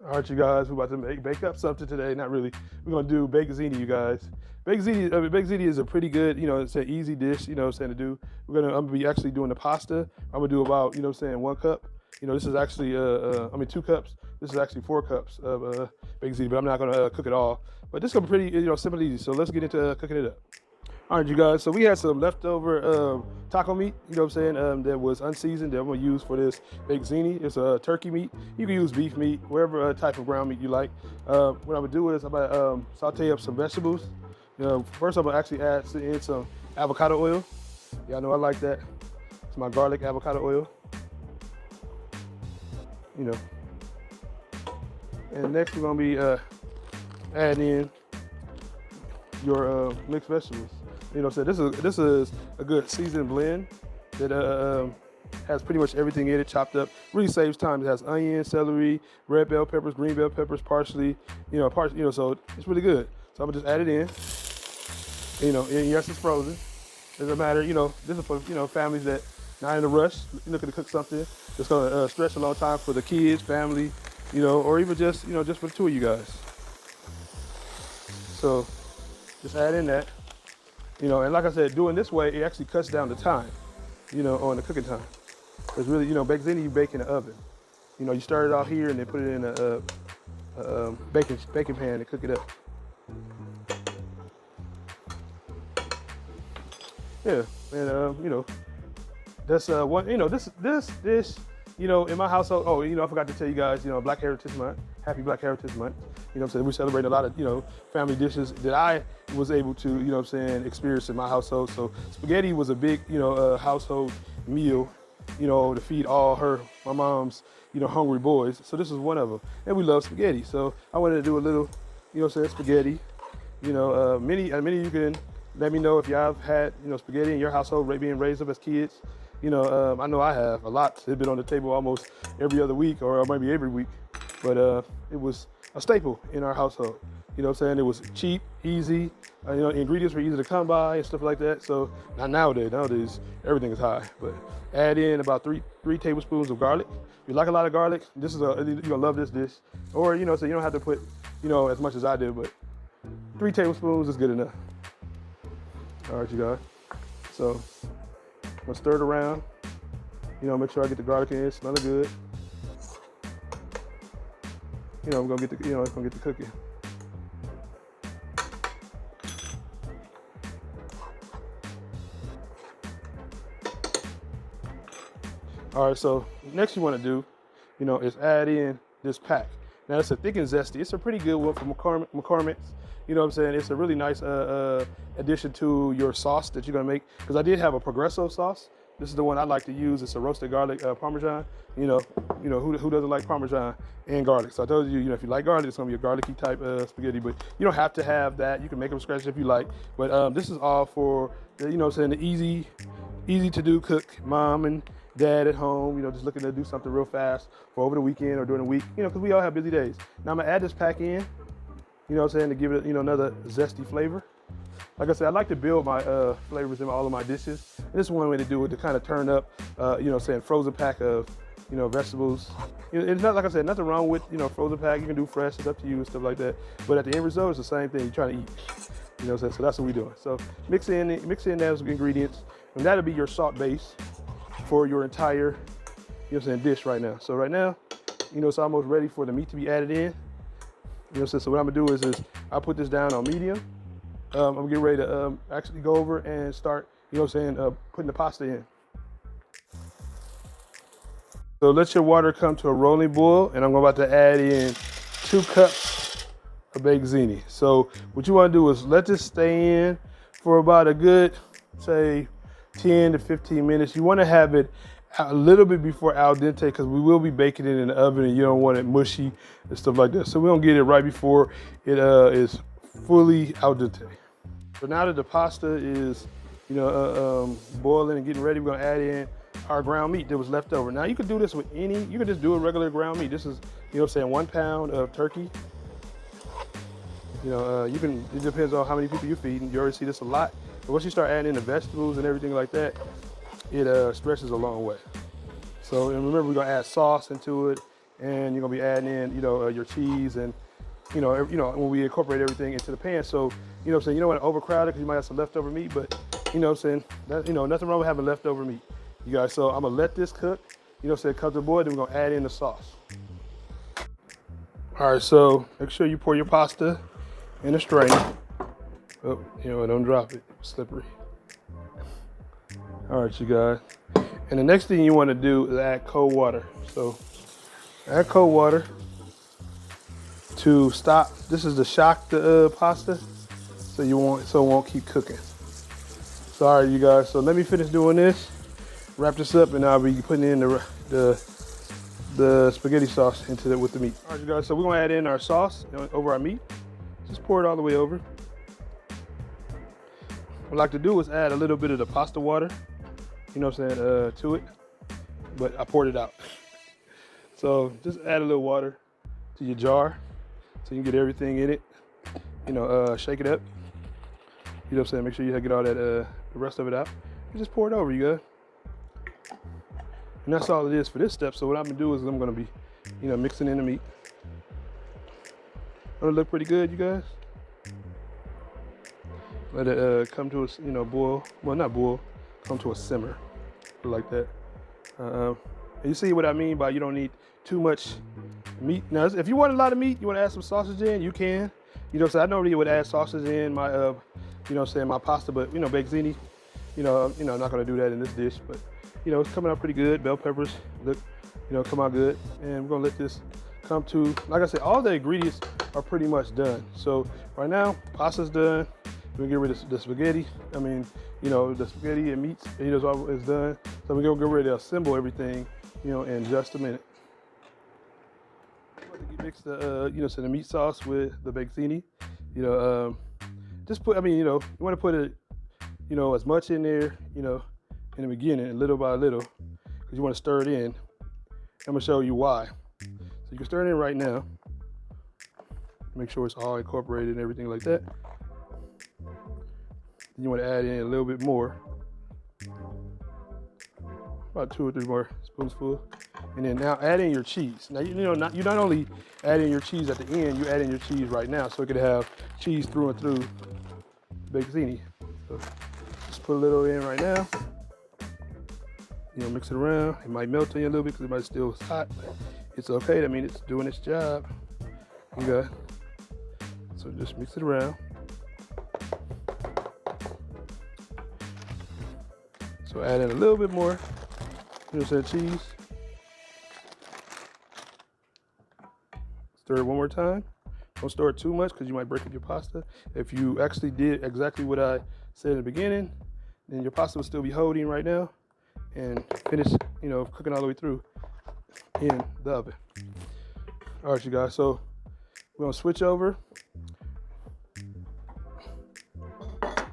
All right, you guys, we're about to bake up something today. Not really. We're gonna do baked ziti, you guys. Baked ziti is a pretty good, it's an easy dish, to do. I'm gonna be actually doing the pasta. I'm gonna do about, 1 cup. This is actually, 2 cups. This is actually 4 cups of baked ziti, but I'm not gonna cook it all. But this is gonna be pretty, simple and easy. So let's get into cooking it up. All right, you guys. So we had some leftover taco meat, that was unseasoned that I'm gonna use for this baked ziti. It's a turkey meat. You can use beef meat, whatever type of ground meat you like. What I'm gonna do is I'm gonna saute up some vegetables. First I'm gonna actually add in some avocado oil. Y'all know I like that. It's my garlic avocado oil. And next we're gonna be adding in your mixed vegetables. So this is a good seasoned blend that has pretty much everything in it chopped up. Really saves time. It has onion, celery, red bell peppers, green bell peppers, parsley. So it's really good. So I'm gonna just add it in. And yes, it's frozen. Doesn't matter. This is for families that not in a rush, looking to cook something that's gonna stretch a long time for the kids, family, or even just just for the two of you guys. So just add in that. And like I said, doing this way, it actually cuts down the time, on the cooking time. It's really, baked ziti you bake in the oven. You start it out here and then put it in a baking pan and cook it up. Yeah, and that's one. This dish. In my household. Oh, I forgot to tell you guys. Black Heritage Month. Happy Black Heritage Month. We celebrate a lot of family dishes that I was able to experience in my household. So spaghetti was a big household meal. To feed all my mom's hungry boys. So this is one of them, and we love spaghetti. So I wanted to do a little spaghetti. Many of you can let me know if y'all have had spaghetti in your household being raised up as kids. I know I have a lot. It's been on the table almost every other week or maybe every week, but it was a staple in our household. It was cheap, easy. Ingredients were easy to come by and stuff like that. So not nowadays. Nowadays everything is high. But add in about three tablespoons of garlic. If you like a lot of garlic, you're gonna love this dish. Or so you don't have to put as much as I did, but 3 tablespoons is good enough. All right, you guys. So I'm gonna stir it around. Make sure I get the garlic in, smell it good. I'm gonna get it's gonna get the cooking. All right, so next you want to do, is add in this pack. Now it's a thick and zesty. It's a pretty good one from McCormick's. It's a really nice addition to your sauce that you're gonna make. Because I did have a Progresso sauce. This is the one I like to use. It's a roasted garlic Parmesan. Who doesn't like Parmesan and garlic? So I told you, if you like garlic, it's gonna be a garlicky type spaghetti. But you don't have to have that. You can make them scratch if you like. But this is all for the easy to do cook mom and dad at home, just looking to do something real fast for over the weekend or during the week, because we all have busy days. Now I'm gonna add this pack in, to give it, another zesty flavor. Like I said, I like to build my flavors in all of my dishes. And this is one way to do it, to kind of turn up, frozen pack of, vegetables. It's not, like I said, nothing wrong with, frozen pack. You can do fresh, it's up to you and stuff like that. But at the end result, it's the same thing you're trying to eat. So that's what we're doing. So mix in those ingredients, and that'll be your salt base for your entire, dish right now. So right now, it's almost ready for the meat to be added in. So what I'm gonna do is I'll put this down on medium. I'm getting ready to actually go over and start, putting the pasta in. So let your water come to a rolling boil, and I'm about to add in 2 cups of baked ziti. So what you want to do is let this stay in for about a good, say, 10 to 15 minutes. You want to have it a little bit before al dente, because we will be baking it in the oven and you don't want it mushy and stuff like that. So we don't get it right before it is fully al dente. So now that the pasta is boiling and getting ready, we're gonna add in our ground meat that was left over. Now you could do this with you could just do a regular ground meat. This is 1 pound of turkey. It depends on how many people you're feeding. You already see this a lot. But once you start adding in the vegetables and everything like that, it stretches a long way. So, and remember, we're gonna add sauce into it and you're gonna be adding in, your cheese and, when we incorporate everything into the pan. So, what I'm saying, you don't want to overcrowd it because you might have some leftover meat, but what I'm saying, that, nothing wrong with having leftover meat, you guys. So I'm gonna let this cook, come to a boil, then we're gonna add in the sauce. All right, so make sure you pour your pasta in a strainer. Oh, don't drop it, it's slippery. All right, you guys. And the next thing you want to do is add cold water. So add cold water to stop. This is to shock the pasta, so it won't keep cooking. So all right, you guys. So let me finish doing this, wrap this up, and I'll be putting in the spaghetti sauce with the meat. All right, you guys. So we're gonna add in our sauce over our meat. Just pour it all the way over. What I like to do is add a little bit of the pasta water, to it, but I poured it out. So just add a little water to your jar so you can get everything in it. Shake it up. Make sure you get all that the rest of it out. You just pour it over, you guys. And that's all it is for this step. So what I'm gonna do is I'm gonna be, mixing in the meat. It'll look pretty good, you guys. Let it come to a, boil. Well, not boil. Come to a simmer, like that. And you see what I mean by you don't need too much meat. Now, if you want a lot of meat, you want to add some sausage in, you can. So I normally would add sausage in my, my pasta, but baked ziti, I'm not gonna do that in this dish, but it's coming out pretty good. Bell peppers look, come out good, and we're gonna let this come to. Like I said, all the ingredients are pretty much done. So right now, pasta's done. We're gonna get rid of the spaghetti. The spaghetti and meats, is done. So we're gonna get ready to assemble everything, in just a minute. Mix the meat sauce with the baked ziti. Just put. You want to put it, as much in there, in the beginning, little by little, because you want to stir it in. I'm gonna show you why. So you can stir it in right now. Make sure it's all incorporated and everything like that. You want to add in a little bit more, about 2 or 3 more spoonsful, and then now add in your cheese. Now you not only add in your cheese at the end, you add in your cheese right now, so it could have cheese through and through baked ziti. So just put a little in right now. Mix it around. It might melt on you a little bit because it might still hot. But it's okay. That means it's doing its job. Okay. So just mix it around. So add in a little bit more, cheese. Stir it one more time. Don't stir it too much because you might break up your pasta. If you actually did exactly what I said in the beginning, then your pasta will still be holding right now and finish, cooking all the way through in the oven. All right, you guys. So we're gonna switch over.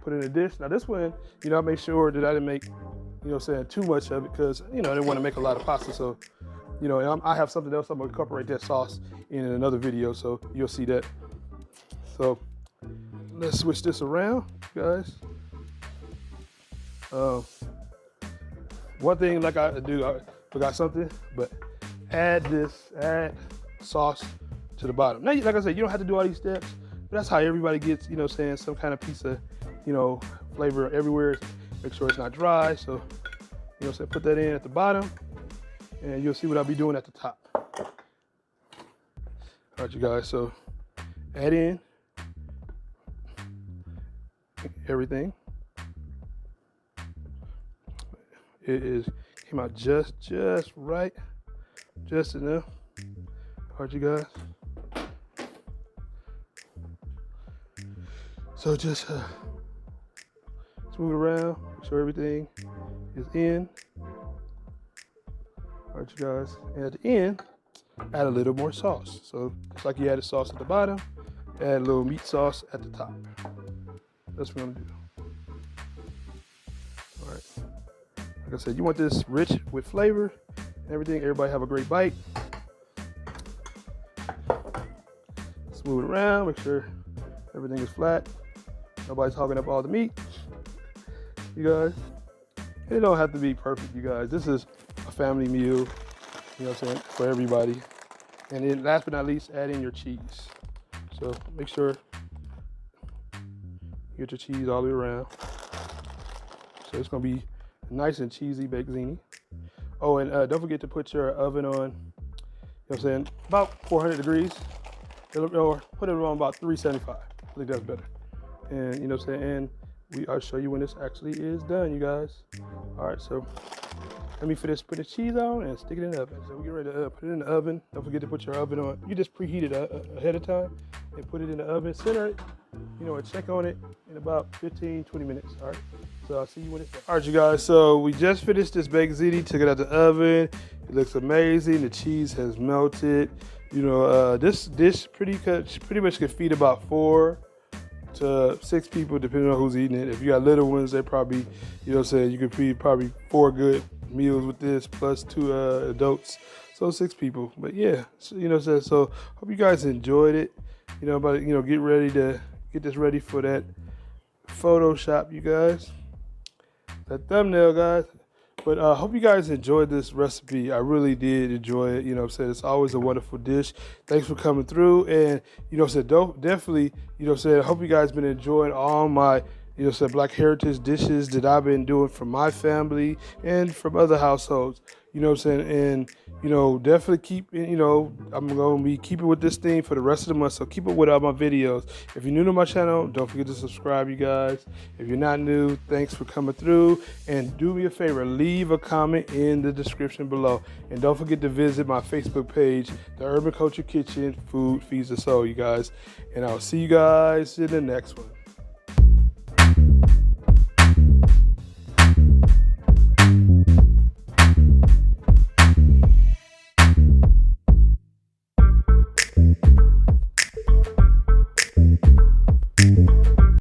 Put it in a dish. Now this one, I made sure that I didn't make, too much of it because, I didn't want to make a lot of pasta. So, I have something else. I'm gonna incorporate that sauce in another video, so you'll see that. So let's switch this around, guys. One thing like I do, I forgot something, but add sauce to the bottom. Now, like I said, you don't have to do all these steps, but that's how everybody gets, some kind of piece of, flavor everywhere. Make sure it's not dry. So, put that in at the bottom, and you'll see what I'll be doing at the top. All right, you guys. So, add in everything. It came out just right, just enough. All right, you guys. So just smooth it around, make sure everything is in. All right, you guys. And at the end, add a little more sauce. So just like you added sauce at the bottom, add a little meat sauce at the top. That's what I'm gonna do. All right. Like I said, you want this rich with flavor and everything. Everybody have a great bite. Smooth it around, make sure everything is flat. Nobody's hogging up all the meat. You guys, it don't have to be perfect, you guys. This is a family meal, for everybody. And then last but not least, add in your cheese. So make sure you get your cheese all the way around. So it's gonna be nice and cheesy baked ziti. Oh, and don't forget to put your oven on, you know what I'm saying, about 400 degrees, or put it on about 375. I think that's better. And you know what I'm saying, and I'll show you when this actually is done, you guys. All right, so let me finish put the cheese on and stick it in the oven. So we get ready to put it in the oven. Don't forget to put your oven on. You just preheat it ahead of time and put it in the oven. Center it, you know, and check on it in about 15, 20 minutes. All right. So I'll see you when it's done. All right, you guys. So we just finished this baked ziti. Took it out the oven. It looks amazing. The cheese has melted. You know, this dish pretty much can feed about 4 to 6 people, depending on who's eating it. If you got little ones, they probably, you know what I'm saying, you could feed probably 4 good meals with this, plus 2 adults, so 6 people. But yeah, so, you know what I'm saying, so hope you guys enjoyed it. You know, but you know, get this ready for that Photoshop, you guys, that thumbnail, guys. But I hope you guys enjoyed this recipe. I really did enjoy it. You know what I'm saying? It's always a wonderful dish. Thanks for coming through. And, you know what I'm saying, definitely, you know what I'm saying, I hope you guys been enjoying all my, you know what I'm saying, Black Heritage dishes that I've been doing from my family and from other households. You know what I'm saying? And, you know, definitely keep, you know, I'm going to be keeping with this theme for the rest of the month. So keep it with all my videos. If you're new to my channel, don't forget to subscribe, you guys. If you're not new, thanks for coming through. And do me a favor, leave a comment in the description below. And don't forget to visit my Facebook page, The Urban Culture Kitchen, Food Feeds the Soul, you guys. And I'll see you guys in the next one.